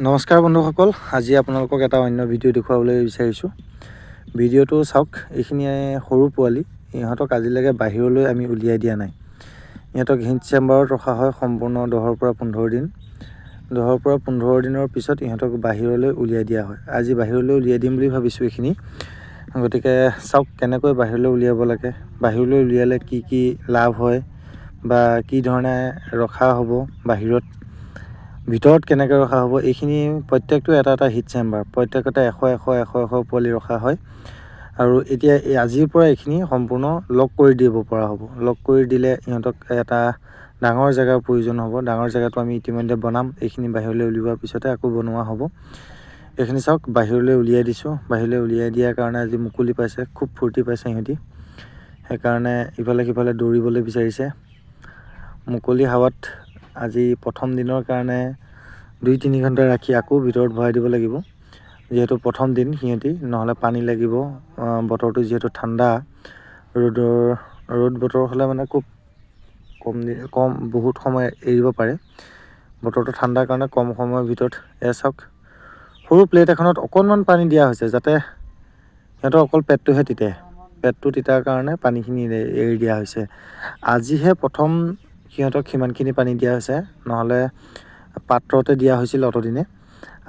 নমস্কাৰ বন্ধুসকল, আজি আপোনালোকক এটা অন্য ভিডিঅ' দেখুৱাবলৈ বিচাৰিছোঁ। ভিডিঅ'টো চাওক। এইখিনিয়ে সৰু পোৱালি, ইহঁতক আজিলৈকে বাহিৰলৈ আমি উলিয়াই দিয়া নাই। ইহঁতক হিট চেম্বাৰত ৰখা হয় সম্পূৰ্ণ 10 পৰা 15 দিন। 10 পৰা 15 দিনৰ পিছত ইহঁতক বাহিৰলৈ উলিয়াই দিয়া হয়। আজি বাহিৰলৈ উলিয়াই দিম বুলি ভাবিছোঁ এইখিনি। গতিকে চাওক কেনেকৈ বাহিৰলৈ উলিয়াব লাগে, বাহিৰলৈ উলিয়ালে কি কি লাভ হয় বা কি ধৰণে ৰখা হ'ব, ভিতৰত কেনেকৈ ৰখা হ'ব, এইখিনি প্ৰত্যেকটো এটা এটা হিট চেম্বাৰ, প্ৰত্যেকতে 100 পোৱালি ৰখা হয়। আৰু এতিয়া আজিৰ পৰা এইখিনি সম্পূৰ্ণ লক কৰি দিব পৰা হ'ব। লক কৰি দিলে ইহঁতক এটা ডাঙৰ জেগাৰ প্ৰয়োজন হ'ব। ডাঙৰ জেগাটো আমি ইতিমধ্যে বনাম। এইখিনি বাহিৰলৈ উলিওৱাৰ পিছতে আকৌ বনোৱা হ'ব। এইখিনি চাওক বাহিৰলৈ উলিয়াই দিছোঁ। বাহিৰলৈ উলিয়াই দিয়াৰ কাৰণে আজি মুকলি পাইছে, খুব ফূৰ্তি পাইছে সিহঁতি। সেইকাৰণে ইফালে সিফালে দৌৰিবলৈ বিচাৰিছে। মুকলি হাৱাত আজি প্ৰথম দিনৰ কাৰণে 2-3 ঘণ্টা ৰাখি আকৌ ভিতৰত ভৰাই দিব লাগিব। যিহেতু প্ৰথম দিন সিহঁতি, নহ'লে পানী লাগিব। বতৰটো যিহেতু ঠাণ্ডা, ৰ'দ বতৰ হ'লে মানে খুব বহুত সময় এৰিব পাৰে। বতৰটো ঠাণ্ডাৰ কাৰণে কম সময়ৰ ভিতৰত চাওক সৰু প্লেট এখনত অকণমান পানী দিয়া হৈছে, যাতে সিহঁতৰ অকল পেটটোহে তিতে। পেটটো তিতাৰ কাৰণে পানীখিনি এৰি দিয়া হৈছে। আজিহে প্ৰথম সিহঁতক সিমানখিনি পানী দিয়া হৈছে, নহ'লে পাত্ৰতে দিয়া হৈছিল অতদিনে।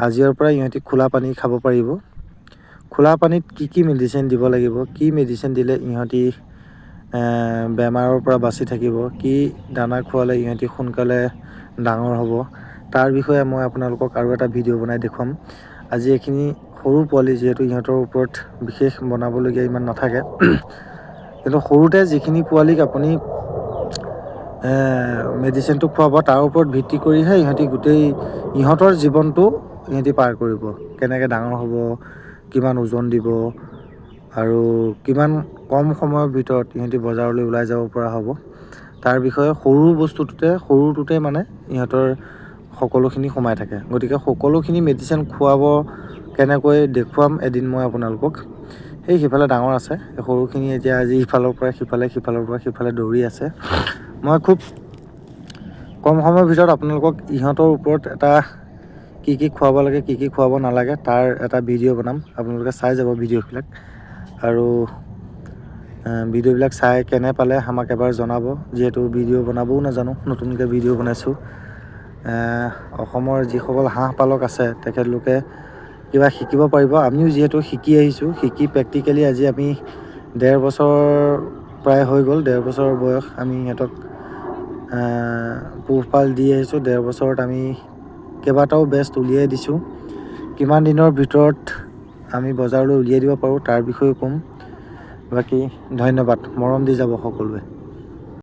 আজিৰ পৰা ইহঁতি খোলা পানী খাব পাৰিব। খোলা পানীত কি কি মেডিচিন দিব লাগিব, কি মেডিচিন দিলে ইহঁতি বেমাৰৰ পৰা বাচি থাকিব, কি দানা খোৱালে ইহঁতি সোনকালে ডাঙৰ হ'ব, তাৰ বিষয়ে মই আপোনালোকক আৰু এটা ভিডিঅ' বনাই দেখুৱাম। আজি এইখিনি সৰু পোৱালি, যিহেতু ইহঁতৰ ওপৰত বিশেষ বনাবলগীয়া ইমান নাথাকে। কিন্তু সৰুতে যিখিনি পোৱালিক আপুনি মেডিচিনটো খুৱাব, তাৰ ওপৰত ভিত্তি কৰিহে ইহঁতৰ জীৱনটো ইহঁতি পাৰ কৰিব। কেনেকৈ ডাঙৰ হ'ব, কিমান ওজন দিব আৰু কিমান কম সময়ৰ ভিতৰত ইহঁতি বজাৰলৈ ওলাই যাব পৰা হ'ব, তাৰ বিষয়ে সৰুটোতে মানে ইহঁতৰ সকলোখিনি সোমাই থাকে। গতিকে সকলোখিনি মেডিচিন খুৱাব কেনেকৈ দেখুৱাম এদিন মই আপোনালোকক। সেই সিফালে ডাঙৰ আছে, সৰুখিনি এতিয়া আজি ইফালৰ পৰা সিফালে, সিফালৰ পৰা সিফালে দৌৰি আছে। মই খুব কম সময়ৰ ভিতৰত আপোনালোকক ইহঁতৰ ওপৰত এটা কি কি খুৱাব লাগে, কি কি খুৱাব নালাগে, তাৰ এটা ভিডিঅ' বনাম। আপোনালোকে চাই যাব ভিডিঅ'বিলাক। আৰু ভিডিঅ'বিলাক চাই কেনে পালে আমাক এবাৰ জনাব। যিহেতু ভিডিঅ' বনাবও নাজানো, নতুনকৈ ভিডিঅ' বনাইছোঁ। অসমৰ যিসকল হাঁহ পালক আছে, তেখেতলোকে কিবা শিকিব পাৰিব। আমিও যিহেতু শিকি আহিছোঁ, শিকি প্ৰেক্টিকেলি আজি আমি 1.5 বছৰ প্ৰায় হৈ গ'ল। 1.5 বছৰ বয়স আমি সিহঁতক পোহপাল দি আহিছোঁ। 1.5 বছৰত আমি কেইবাটাও বেষ্ট উলিয়াই দিছোঁ। কিমান দিনৰ ভিতৰত আমি বজাৰলৈ উলিয়াই দিব পাৰোঁ তাৰ বিষয়ে ক'ম। বাকী ধন্যবাদ, মৰম দি যাব সকলোৱে।